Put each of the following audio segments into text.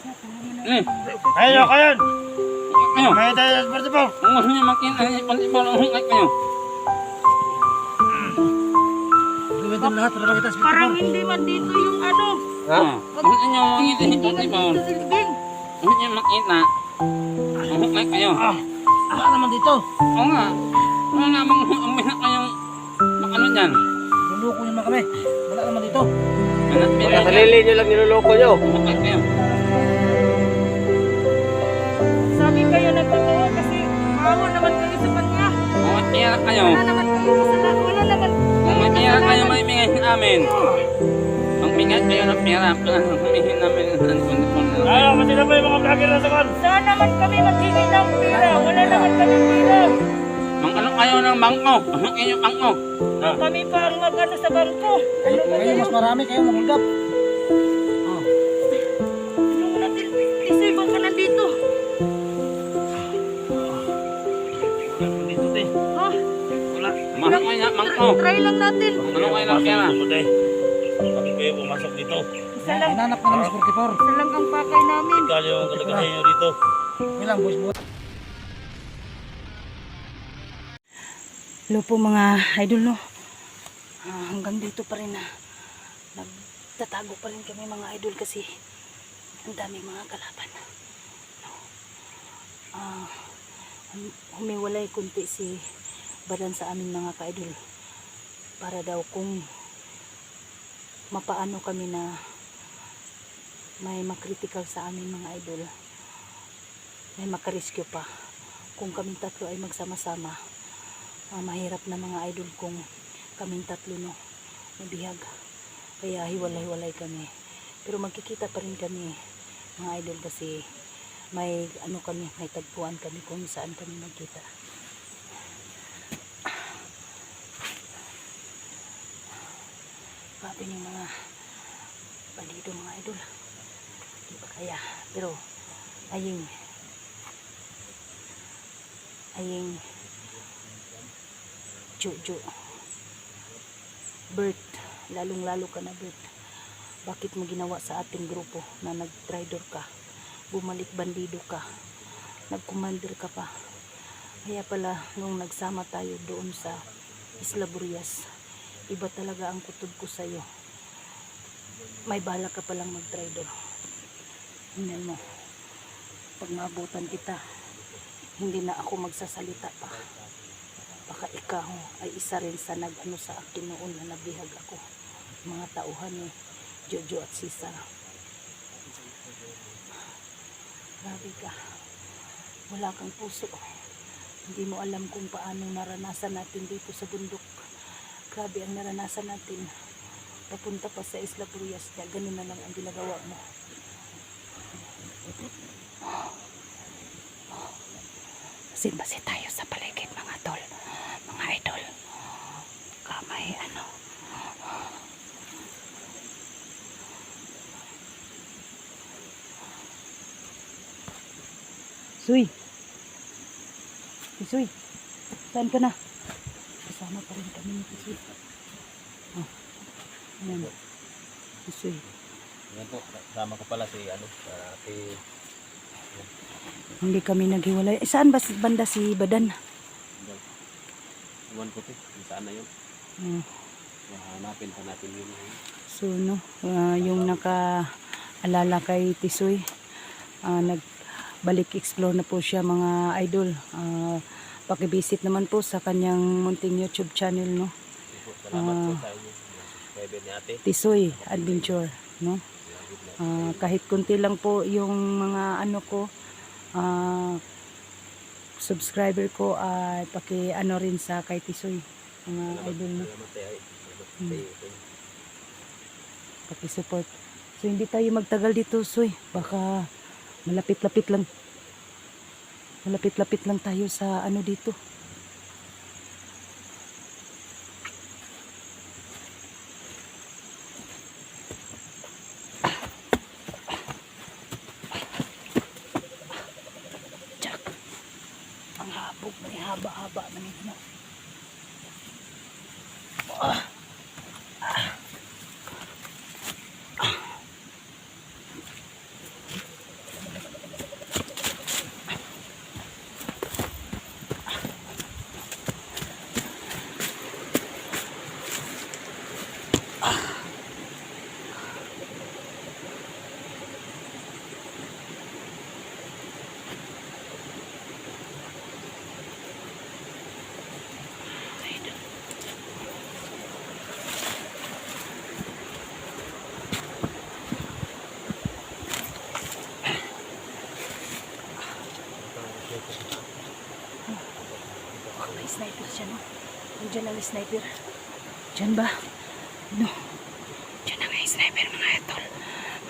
Ayo kayan. Ayo. May tayo seperti po. Ang niyo makita ni Pantibol ang hungay kayo. Gawin lahat para kita seperti Parang hindi man dito yung ano. Ha? Ang niyo makita ni Pantibol. Dito sa libing. Ang niyo makita. Ang hungay kayo. Wala naman dito. Oo nga. Wala namang uminak kayong ano dyan. Luloko niyo naman kami. Wala naman dito. Mga Sarili nyo lang niloloko nyo. hungay kayo. Sabi kayo na totoo kasi maawa naman kayo sa kanya. Kung may pera kayo. Wala naman kayo kasalanan. Wala naman. Kung may pera kayo, may bigay namin. Kung bigay kayo ng pera, humihin namin ang Pantibol. Ayo, pati na pa yung mga vlogger na sa kan. Saan naman kami maghingi ng pera? Wala naman kami pera. Mang ano kayo ng bangko? Ano kayo bangko? Kami pa ang mag-ano sa bangko. Ano ba Kayo kayo? mas marami kayo manggap. Ano mo natin? Isoy, baka nandito. Dito te. Ha? Wala. Mahal kayo bangko. Try lang natin. Ano kayo ng pera? Bakit kayo pumasok dito? Isa lang. Hinanap na ng 44. Isa lang ang pakay namin. Kaya yung kalagayan nyo dito. Ilang boys mo? Hello po mga idol, no. Hanggang dito pa rin na nagtatago pa rin kami mga idol kasi ang daming mga kalaban. Humiwalay kunti si Badan sa amin mga ka-idol para daw kung mapaano kami na may makritikal sa amin mga idol, may makarescue pa kung kaming tatlo ay magsama-sama. Mahirap na mga idol kung kaming tatlo no mabihag, kaya hiwalay-hiwalay kami, pero magkikita pa rin kami mga idol kasi may ano kami, may tagpuan kami kung saan kami magkita. Grabe yung mga bandido mga idol, di ba kaya, pero aying Jojo Bert, lalong lalo ka na Bert, bakit mo ginawa sa ating grupo na nag-traitor ka, bumalik bandido ka, nag-commander ka pa. Kaya pala nung nagsama tayo doon sa Isla Burias, iba talaga ang kutob ko sa'yo, may bala ka palang mag-traitor. Hindi mo, pag maabutan kita hindi na ako magsasalita pa. Baka ikaw ay isa rin sa nag-ano sa akin noon na nabihag ako. Mga tauhan ni Jojo at Sisa. Grabe ka. Wala kang puso. Hindi mo alam kung paano naranasan natin dito sa bundok. Grabe ang naranasan natin. Papunta pa sa Isla Burias na ganun na lang ang ginagawa mo. Basi tayo sa paligid mga tol, mga idol. Kamay ano. Suy. Suy. Saan ka na? Kasama pa rin kami ni Suy. Oh. Ayan. Suy. Yan po, kasama ko pala si Hindi kami naghiwalay. Saan ba banda si Badan? Iwan ko saan na yun. Hanapin pa natin yun. So no, yung naka-alala kay Tisoy, nagbalik explore na po siya mga idol. Pakivisit naman po sa kanyang munting YouTube channel, no. Salamat po sa inyo. Subscribe ni ate. Tisoy Adventure, no. Kahit kunti lang po yung mga ano ko, subscriber ko ay paki-ano rin sa kay Tisoy, mga idol, no. Paki-support. So hindi tayo magtagal dito, Soy. Baka malapit-lapit lang tayo sa ano dito. Ang habog, may haba-haba na nito. dyan ang sniper. Dyan ba? No. Dyan ang sniper mga idol.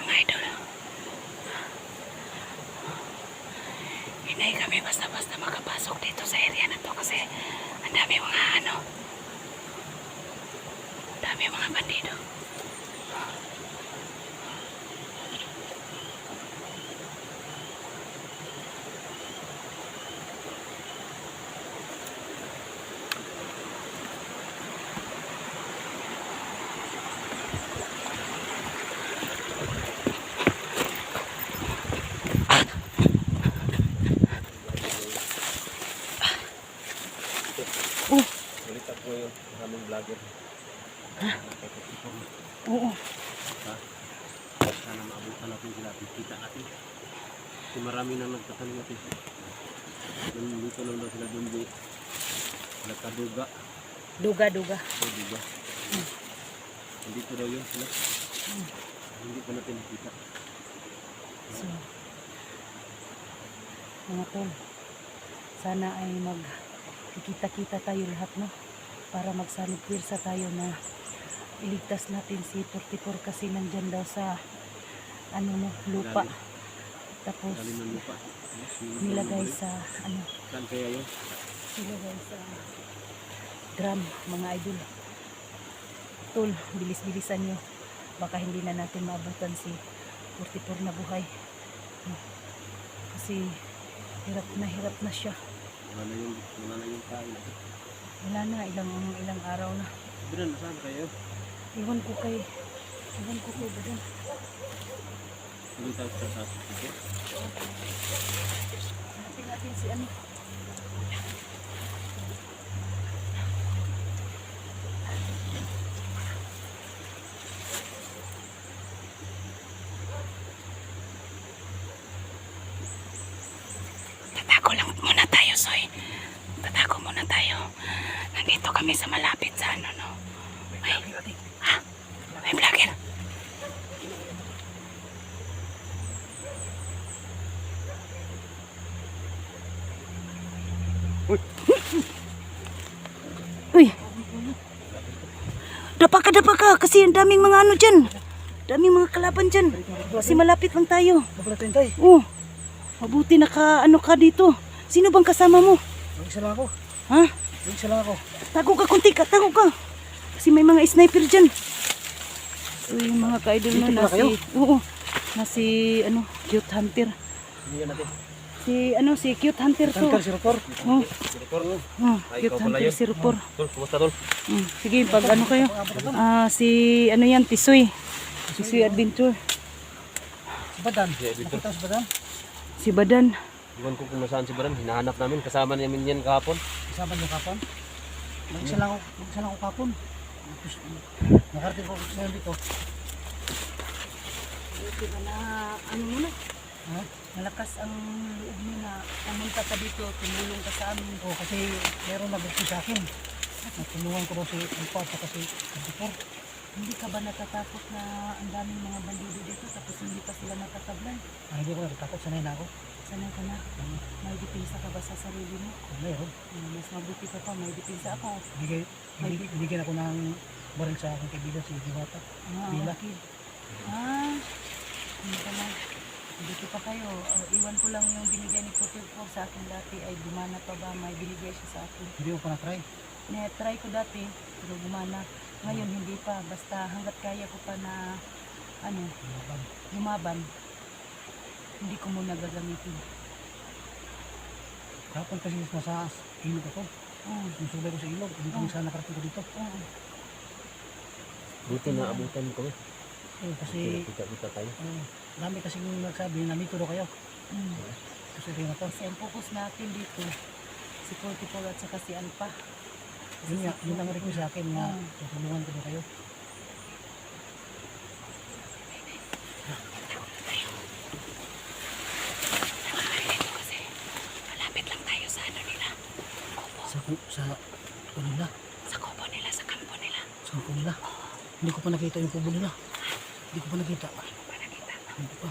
Mga idol. Hinay kami basta-basta makapasok dito sa area na to kasi ang dami mga ano. Ang dami mga bandido. Balita ko yung maraming vlogger. Oo. Sana maabutan natin sila. Kita natin. Kasi marami nang nagtatanong natin. Nandito lang daw sila doon. Nagkaduga. Duga. Duga. Nandito daw yun sila. Hindi pa natin nakita. So, mga tol, sana ay magkikita-kita tayo lahat, no? Para magsanib pirsa tayo na iligtas natin si 44 kasi nandyan daw sa ano no, lupa. Tapos Galing ng lupa. nilagay sa ano, Saan kaya yun? nilagay sa drum, mga idol. Tol, bilis-bilisan nyo. Baka hindi na natin maabutan si 44 na buhay. No? Kasi hirap na siya. Wala na yung kain. Wala na, ilang araw na. Biran, saan kayo? Iwan ko kay Badan. Tuloy tayo sa taas. Hanapin natin si ano. Tatago lang muna tayo, Soy. Tatago muna tayo. Nandito kami sa malapit sa ano, no? Ha? May vlogger. Uy. Dapa ka kasi ang daming mga ano dyan. Daming mga kalaban dyan. Kasi malapit lang tayo. Oh. Mabuti ano ka dito. Sino bang kasama mo? Mag-isa lang ako. Ha? Mag-isa lang ako. Tago ka, kunti ka, tago ka. Kasi may mga sniper dyan. So yung mga ka-idol mo na si, oo, na si, ano, Cute Hunter. Hindi natin. Si Cute Hunter to. Si Rupor. Oh, Direktor no? Cute Hunter si Rupor. Tol, kumusta tol? Sige, pag ano kayo, si, ano yan, Tisoy. Tisoy Adventure. Badan. Direktor. Nakita sa Badan. Si Badan. Iwan ko kung nasaan si Baran. Hinahanap namin. Kasama namin yan kahapon. Kasama niyo kapon. Mag-isa lang ako kapon. Nakarating ko sa dito. Buti ba na, ano mo na, Ha? malakas ang loob mo na pumunta ka dito, tumulong ka sa amin. Oo, kasi meron nag-gusto sa akin. Natulungan ko daw si Rupor at si Rupor. Hindi ka ba natatakot na ang daming mga bandido dito tapos hindi pa sila nakatablay? Hindi ko natatakot. Sanay na ako. Sanay ka na? May depensa ka ba sa sarili mo? Meron. Mas mabuti ka pa, may depensa ako. Bigyan ako ng baril sa aking kaibigan si Diwata. Bila. Okay. Hindi ka na. Dito pa kayo. Iwan ko lang yung binigay ni Putil ko sa akin dati ay gumana pa ba? May binigay siya sa akin. Hindi ko pa na-try. Try ko dati, pero gumana. Ngayon hindi pa. Basta hanggat kaya ko pa na lumaban, hindi ko muna gagamitin. Kapon kasi nasa ilog ako. Susulay ko sa ilog. Hindi ko sana nakarating ko dito. Buti na abutan mo kami. Kasi Kita tayo. dami kasi nagsabi na nandito daw kayo. Kasi rin na to. Kasi ang focus natin dito, si 44 at saka si Alpha. Yun ang request sa akin nga tutulungan ko na kayo. Kasi malapit lang tayo sa ano nila. Sa nila. Sa kubo nila, sa kampo nila. Sa kubo nila. Hindi ko pa nakita yung kubo nila. Hindi ko pa nakita. Hindi pa.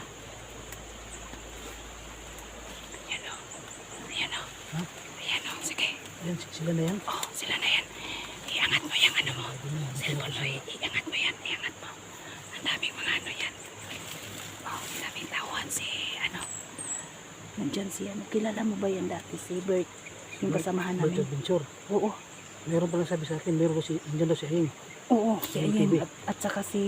Ayan o. Ayan o. Ha? Ayan o. Sige. Ayan, sila na yan. Oh, sila na yan. ano mo, cellphone mo, iangat mo yan, iangat mo. Ang daming mga ano yan. Oh, ang daming tawan si, ano. Nandyan si, ano, kilala mo ba yan dati, si Bert? Yung kasamahan Bert namin. Adventure. Oo, Meron pa lang sabi sa akin, meron daw si, nandiyan daw si Hing. oo, si Yung Ayeng. TV. At saka si,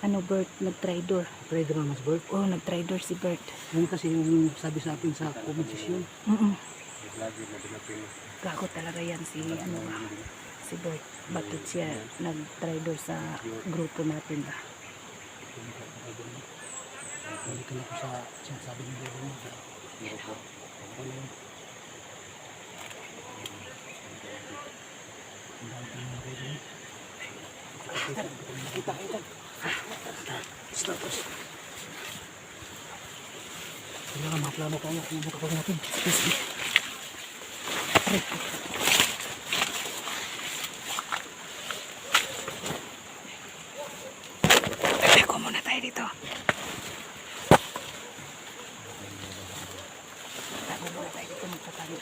ano, Bert, nag-tridor. Trader naman si Bert. Oo, nag-tridor si Bert. Yan kasi yung sabi sa akin sa comment section. Gago talaga yan si, ano, si Bert. Bakit siya nag-tridor sa grupo natin ba? Balik na ako sa sinasabi ng Bebe mo. Status. Kailangan mga plano tayo kung ano kapag natin. Ako muna tayo dito. Tago muna tayo dito magtatago.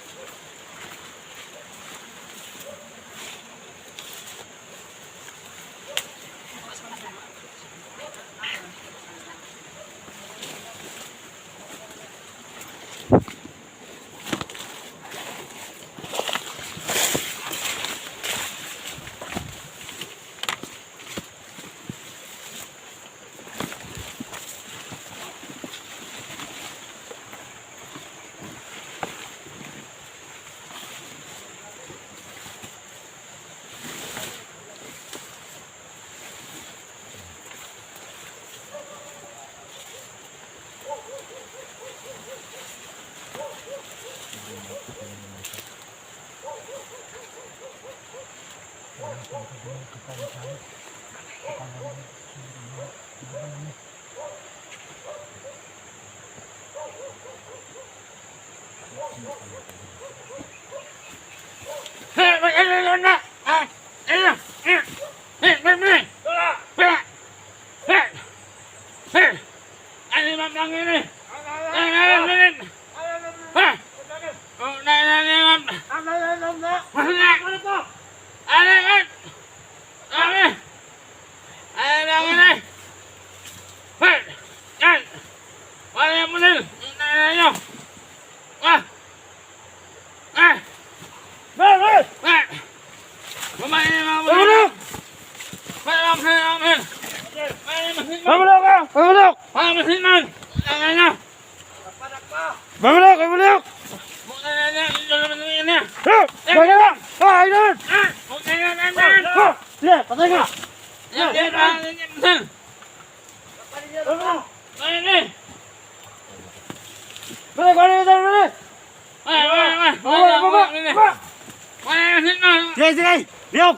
Sige, sige! Liyok!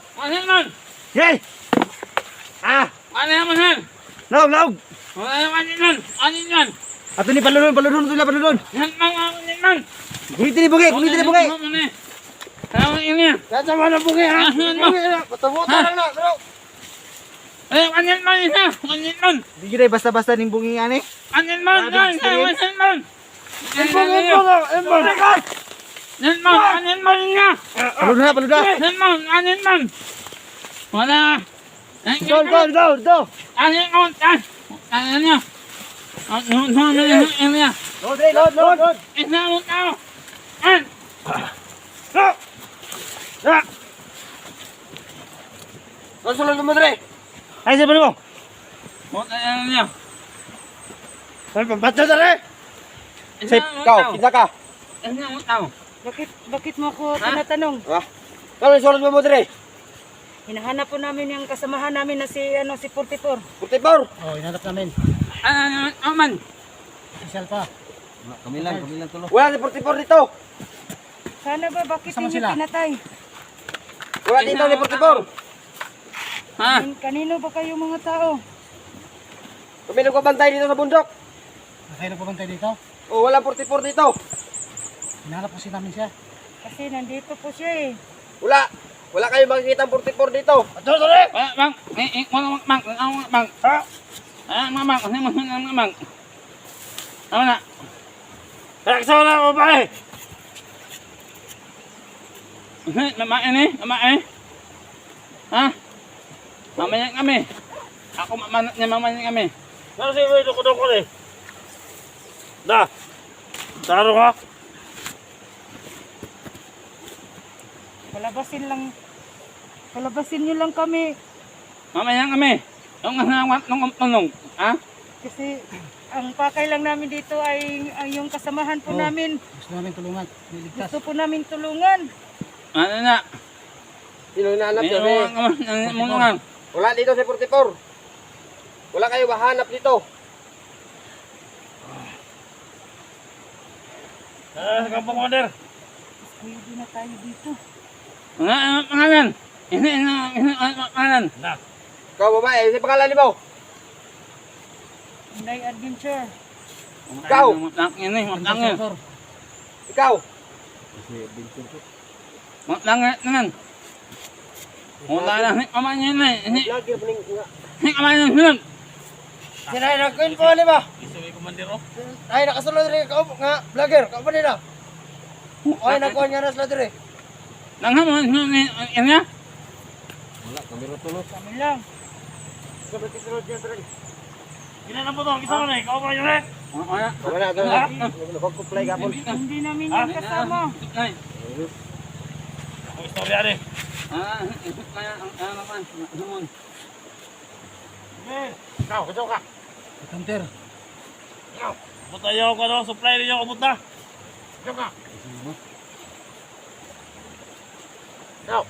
Sige! Laog, laog! Ato ni palulun, palulun, ito na palulun! Kulitin ni bugi, kulitin ni bugi! Kaya sama na bugi, ha? Patabutan lang na, bro! Hindi kita basta-basta ning bungi nga ni. Palud na, palud na! Ito, ito, ito, ito! Load, Ray, load, load, load! Load, sulod mo, Ray! Ay, sabi mo! Ay, pambatsa na, Ray! Safe, ikaw, kita ka! Bakit mo ako tinatanong? Kalo, sulod mo, Ray! Hinahanap po namin yung kasamahan namin na si, ano, si 44. 44! Oh, hinanap namin. Isal pa. Kami lang tulo. Wala si 44 dito! Sana ba, bakit Kasama hindi sila? pinatay? Wala dito ni 44! Kanino ba kayo mga tao? Kami nagbabantay dito sa bundok. Kayo nagbabantay dito? Oh, wala 44 dito. Hinanap kasi namin siya. Kasi nandito po siya eh. Wala. Wala kayong makikita 44 dito. Ato, sorry! Kasama na ako ba eh? Ha? Mamaya kami. Ako mamanat niya mamaya kami. Ano siya may doko-doko eh? Da! Taro ka? Palabasin nyo lang kami. Mamaya kami. Yung hanawat ng tulong. Ha? Kasi ang pakay lang namin dito ay yung kasamahan po namin. Gusto namin tulungan. Niligtas. Gusto po namin tulungan. Ano na? Sino hinahanap May yun? umungan. Wala dito sa 44. Wala kayo mahanap dito. Kampong Commander. Pwede na tayo dito. Ano pangalan? Hindi pangalan. Na. Ikaw babae, si pangalan mo? Inday Adventure. Ikaw. Matangin eh, matangin. Ikaw. Matangin naman. Wala lang, hindi kamay niya na eh. Lagi pa nga. Hindi kamay niya na. Sinay na kuin ko ba? Isuwi Commander oh. Ay nakasulod rin ka nga vlogger, ka pa nila. Oy nakuha nga nas ladre. Langha mo, yan niya? Wala, kami rin tulos. Kami lang. Sabi ko sulod niya rin. Ginanap mo to, isa mo na eh. Ikaw ba yun eh? Wala ka. Nagko-play gapon. Hindi namin yan kasama. Ay. Ako istorya rin. Kaya ang naman, naman. Ikaw, kito ka. Hunter. Ikaw. Abot na yung ano, supply rin yung abot na. Kito ka. Ikaw.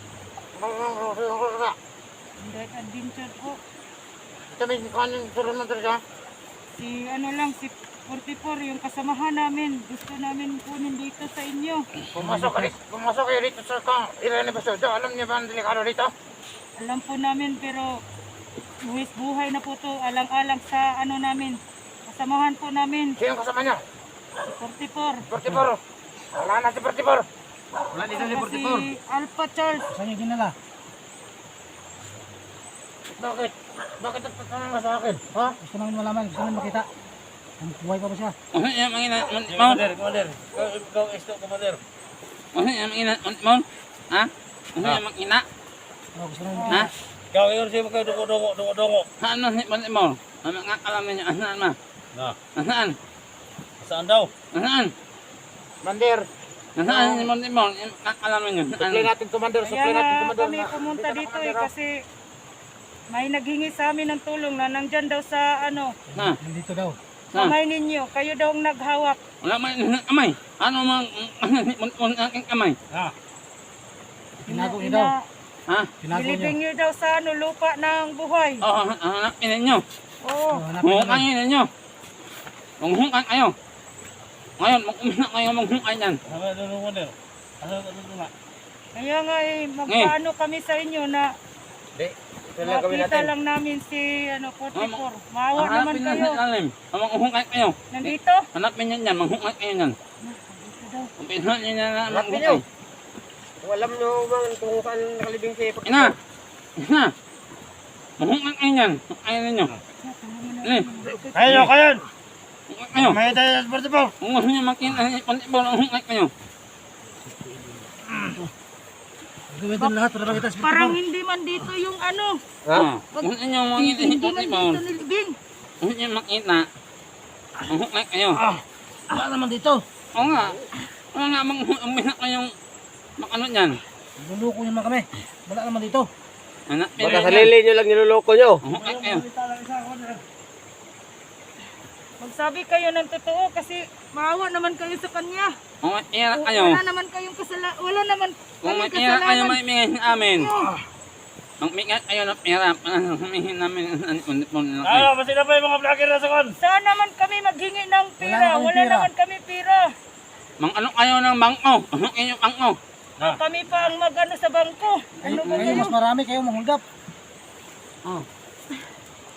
Inday Adventure po. Ito may kanin turun na talaga. Si ano lang, si 44, yung kasamahan namin. Gusto namin kunin dito sa inyo. Pumasok kayo dito sa area ni Basodo. Alam niyo ba ang delikado dito? Alam po namin pero buwis buhay na po to. Alang-alang sa ano namin. Kasamahan po namin. Sino kasama niyo? Si 44. 44. Wala na si 44. Wala dito si Saka si Alpha Charles. Saan yung ginala? Bakit? Bakit nagtatanong ka sa akin? Ha? Gusto namin malaman, gusto namin makita. Ang buhay pa ba siya? Ano yung mga ina? Commander. Ikaw, Commander. Ano yung mga ina? Ha? Ano yung mga ina? Gusto namin Ha? makita. Ikaw, ikaw siya kayo dungo. Ano si Pati mo? Ano nga kalamin niya? Asaan ma? Na. Asaan? Saan daw? Asaan? Commander, Nasaan si Pati mo? Yung kakalamin niya? supply natin Commander, Kaya supply natin nga Commander. kami pumunta dito eh kasi may naghingi sa amin ng tulong na nandyan daw sa ano, Na? Nandito daw. kamay ninyo. Kayo daw ang naghawak. Wala may kamay. Ano mang aking kamay? Ha? Tinago niyo daw. Ha? Tinago niyo. Bilibing nyo daw sa ano, lupa ng buhay. Oo, hanapin ninyo. Oo. Hanapin niyo daw. Hukay ninyo. Manghukay kayo. Ngayon, mag-umina kayo manghukay yan. Ano doon, Commander? Ano doon? Kaya nga eh, magpaano kami sa inyo na Hindi. Ito lang gawin makita natin. lang namin si ano, 44. Maawa naman Hanapin nyo kayo. sa ilalim. Manghukay kayo. Nandito? Hanapin nyo yan, manghukay kayo yan. Nandito daw. Umpisa nyo na Hanapin niyo. manghukay. Kung alam nyo man kung saan nakalibing si 44. Ina! Ina! Manghukay kayo yan. Hukay ninyo. Ini. Kayo! Hukay kayo. May tayo sa 44. Kung gusto nyo makita si Pati mo, hukay kayo. Gawin ito lahat para makita si Parang 44. hindi man dito yung ano. Ha? Kung gusto nyo makita si Hindi Pati man mo, dito nilibing. kung gusto nyo makita, manghukay kayo. Wala naman dito. Oo nga. Wala nga umina kayong makano niyan. Luluko niyo naman kami. Wala naman dito. Hanapin Baka nyo sarili nyo lang niloloko nyo. Hukay kayo. Magsabi kayo ng totoo kasi maawa naman kayo sa kanya. Kung may pera kayo, Wala naman kayong kasalanan. Wala naman kung may kaming pera kayo kasalanan. maibigay sa amin. Magmigay kayo ng pera, humihin namin ang ipon nila kayo. Ano, masina pa yung mga vlogger na sa kon? Saan naman kami maghingi ng pera? kaming Wala pera. naman kami pera. Mang ano kayo ng bangko? Ano kayo bangko? Kami pa ang magano sa bangko. Ano ba Kayo kayo? mas marami kayo manghulgap. Oh.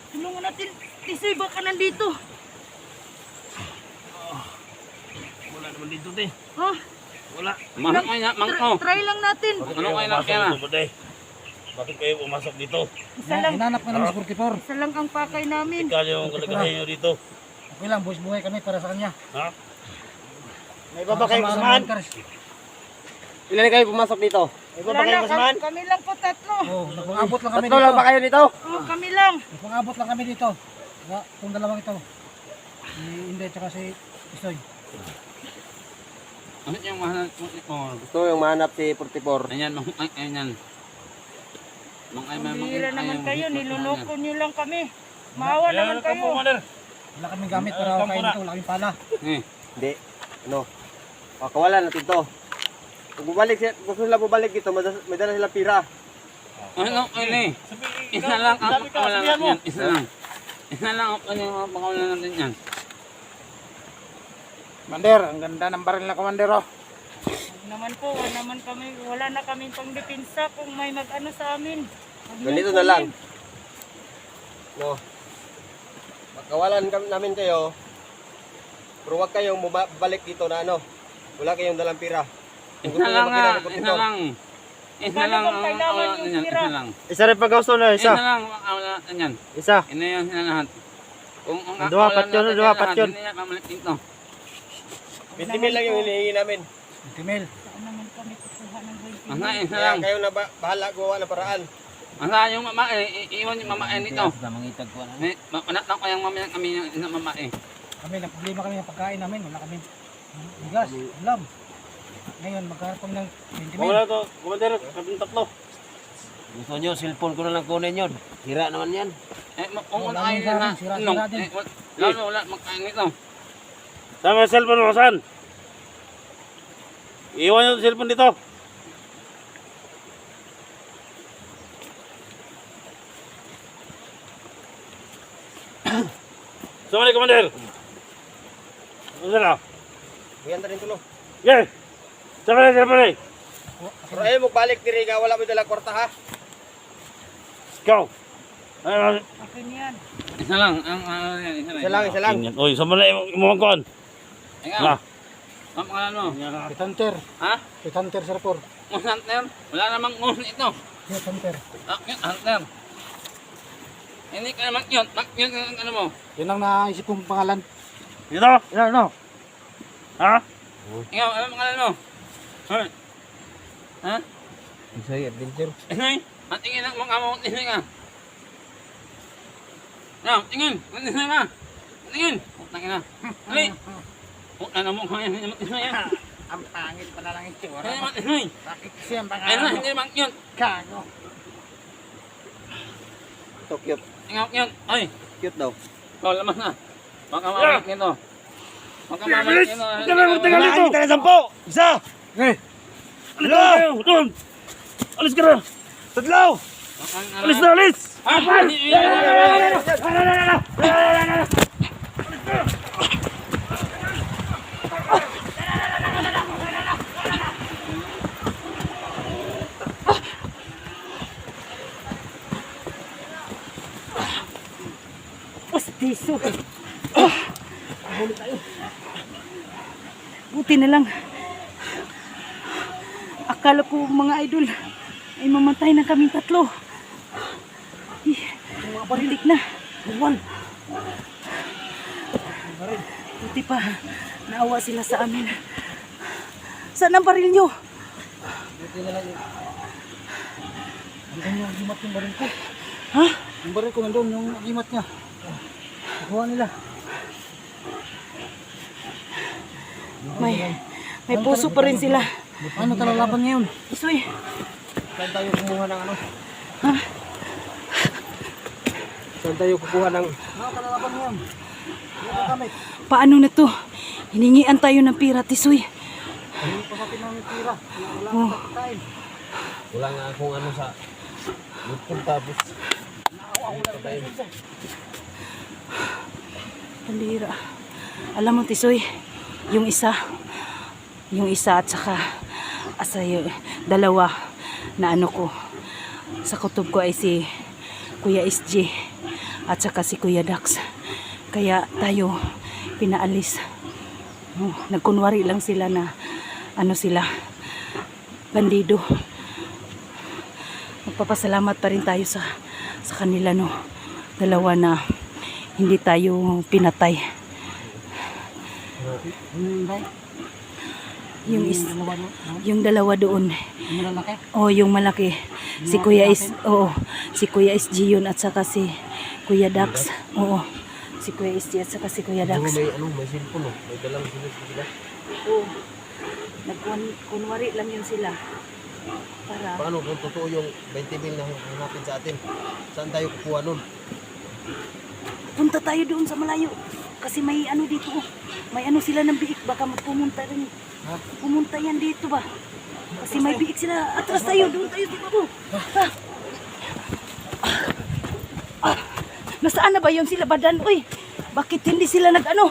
Tulungan natin. Tisoy, baka nandito. Wala naman dito, te. Ha? Wala. Ano kayo ng bangko? Try lang natin. Ano kayo ng pera? Bakit kayo pumasok dito? Isa lang. Hinanap ka namin si 44. Isa lang ang pakay namin. Ikaw yung kalagayan nyo dito. Okay lang, boys buhay kami para sa kanya. Ha? May baba kayo kasamahan. Ilan kayo pumasok dito? Ikaw ba kayo kasman? Kami lang po tatlo. Oh, nagpangabot lang kami Tatlo lang dito. ba kayo dito? Oh, kami lang. Nagpangabot lang kami dito. Kaya, itong dalawang ito. Si Inday tsaka si Isoy. Ano yung mahanap mo? Gusto yung mahanap si 44. Ayan, ayan. Bihira naman kayo, niloloko nyo lang kami. Maawa naman kayo. Wala kaming gamit para kain ito. Wala kaming pala. Hindi. Ano? Kawalan natin to. Kung bumalik siya, gusto nila bumalik dito, may dala silang pira. Ano, ini? Isa lang ang pakawalan natin yan. Isa lang. Isa lang ang pakawalan natin yan. Commander, ang ganda ng baril na Commander oh. Naman po, wala na kaming pangdepensa kung may mag-ano sa amin. Ganito na lang. No. Pagkawalan namin kayo, pero huwag kayong bumalik dito na ano. Wala kayong dalang pira. Kung gusto Isa nyo lang nga. makita ni Isa lang. Isa Paano lang kung ang kailangan pakawalan yung natin yan. tira? Isa lang. Isa rin pag gusto na, Isa lang ang pakawalan natin yan. Isa. Ina yan sila lahat. Kung ang Dua, pakawalan patyon, natin dua, yan lahat, patyon. hindi yan mamalik dito. 20 lang yung hinihingi namin. Timel. Saan naman kami kukuha ng 20 Ang isa Kaya lang. kayo na bahala gawa ng paraan. Ang yung mamae, iiwan yung mamae nito. Manat lang kayang mamaya kami ng mamae. Kami, problema kami ng pagkain namin. Wala kami bigas, ulam. Ngayon, magkaroon kami ng 20 mil. to, Commander, kami tatlo. Gusto nyo, cellphone ko na lang kunin yun. Hira naman yan. Kung Wala kain nang na, sira-sira no. din. Wala, magkain nito. Sama yung cellphone mo, saan? Iwan nyo yung cellphone dito. Sama ni Commander. Ano sila? Buyan na rin tulo. Yeah! Sama ni cellphone ni. Pero ayaw magbalik diri nga wala mo dalang kwarta ha. Go! Ano? Akin yan. Isa lang, Isa lang, isa lang. Uy, sama na yung mumangkuhan. Ikaw, ang pangalan mo? Pitanter. Ha? Pitanter, Sir Por. Hunter? Wala namang ngus ito. Pitanter. Hunter. Hindi ka naman yun. Yun ang ano mo. Yun ang naisip kong pangalan. Dito? Ano? Ha? Ikaw, ano ang pangalan mo? Ha? Isay adventure. Tingin. At tingin ang mga mo. Tingin ka. Now, tingin. Tingin ka. Tingin. Tingin na. Dali. Ano mo kaya hindi naman tingin yan. Ang pangit pa na lang ito. Hindi naman tingin. Bakit siya ang Ayun na, hindi naman yun. Kago. Ito cute. Tingnan yun. Ay. Cute daw. Oh, lamas na. Baka mamalik nito. Baka mamalik nito. Tingnan dito! Kita na 10! Isa! Eh! Alis na kayo! Doon! Alis ka na! Tadlaw! Alis na! Alis! Pastiso. Buti na lang. Akala ko mga idol ay mamatay na kaming tatlo. Balik na. Buti pa. Naawa sila sa amin. Saan ang baril nyo? Nandun yung agimat yung baril ko. Ha? Yung baril ko nandun, yung agimat niya. Nakuha nila. May puso pa rin sila. Paano talalaban ngayon? Isoy. Saan tayo kumuha ng ano? Ha? Saan tayo kukuha ng... Paano talalaban ngayon? Hindi ko gamit. Paano na to? Hiningian tayo ng pira, Tisoy. Hindi pa natin namin tira. Wala Oh. akong pagkain. Wala nga akong ano sa YouTube tapos. Palira. Alam mo, Tisoy, yung isa at saka yung dalawa na ano ko sa kutob ko ay si Kuya SG at saka si Kuya Dax. Kaya tayo pinaalis. Nagkunwari lang sila na ano sila, bandido. Magpapasalamat pa rin tayo sa kanila, no, dalawa na hindi tayo pinatay. Yung dalawa doon. Yung malalaki. Oh, yung malaki. Si Kuya is, oo. Si Kuya is Gion at saka si Kuya Dax. Oo. Si Kuya is G at saka si Kuya Dax. May cellphone no? May dalang cellphone sila. Oo. Kunwari lang yun sila. Para, Paano kung totoo yung 20 mil na hanapin sa atin? Saan tayo kukuha nun? punta tayo doon sa malayo. Kasi may ano dito. May ano sila ng biik. Baka pumunta rin. Pumunta yan dito ba? Kasi may biik sila. Atras tayo. Doon tayo sa babo. Nasaan na ba yun sila badan? Uy, bakit hindi sila nag-ano?